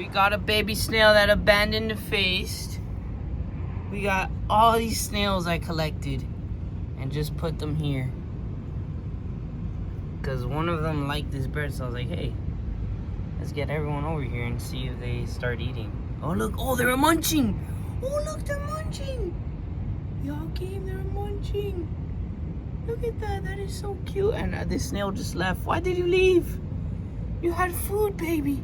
we got a baby snail that abandoned the feast. We got all these snails I collected and just put them here. Because one of them liked this bird, so I was like, hey, let's get everyone over here and see if they start eating. Oh, look. Oh, they're munching. Oh, look, they're munching. Y'all came, they're munching. Look at that. That is so cute. And this snail just left. Why did you leave? You had food, baby.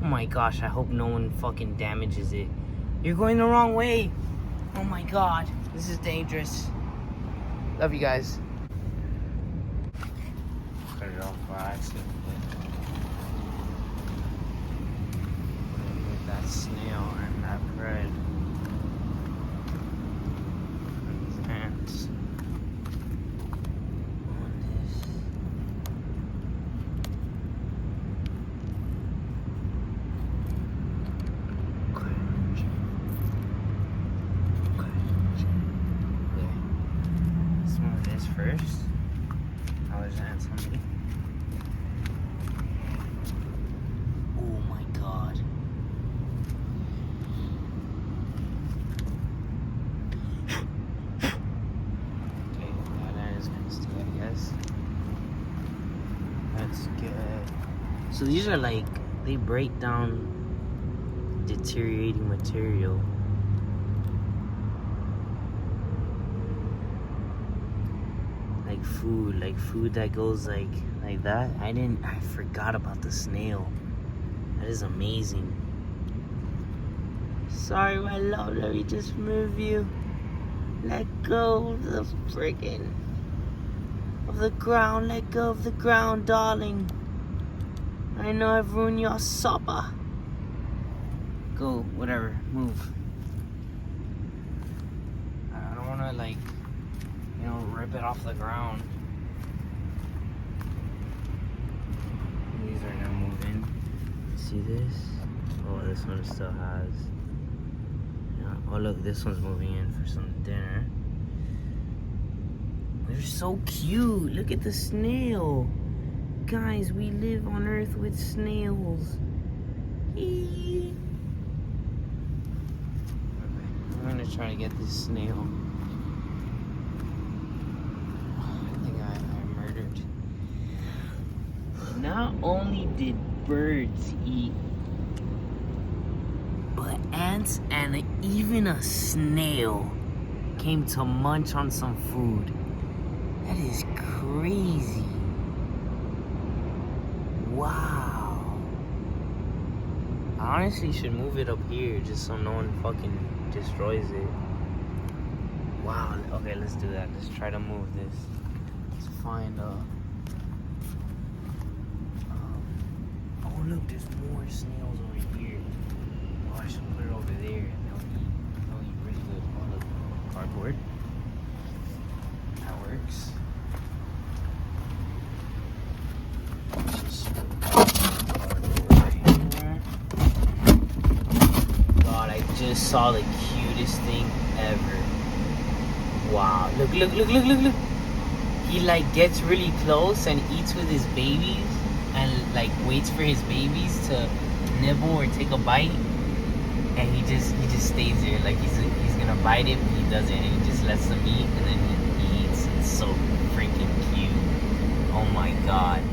Oh my gosh, I hope no one fucking damages it. You're going the wrong way. Oh my god. This is dangerous. Love you guys. Cut it off by accident. With that snail and that bread. And these ants. First, now there's ants on me. Oh my god. Okay, that ant is gonna stay, I guess. That's good. So these are like, they break down deteriorating material. Like food that goes like that. I forgot about the snail. That is amazing. Sorry, my love, let me just move you. Let go of the friggin' of the ground. Let go of the ground, darling. I know I've ruined your supper. Go, whatever, move. I don't wanna like, you know, rip it off the ground. These are now moving. See this? Oh, this one still has. Yeah. Oh, look, this one's moving in for some dinner. They're so cute. Look at the snail. Guys, we live on Earth with snails. Eee. I'm gonna try to get this snail. Not only did birds eat, but ants and even a snail came to munch on some food. That is crazy. Wow. I honestly should move it up here just so no one fucking destroys it. Wow. Okay, let's do that. Let's try to move this. Let's find oh look, there's more snails over here. Oh, I should put it over there and they'll eat really good. Oh look, cardboard. That works. Just cardboard right here. God, I just saw the cutest thing ever. Wow, look. He like gets really close and eats with his babies. And like waits for his babies to nibble or take a bite, and he just stays there like he's gonna bite it, but he doesn't, and he just lets them eat, and then he eats. It's so freaking cute. Oh my god.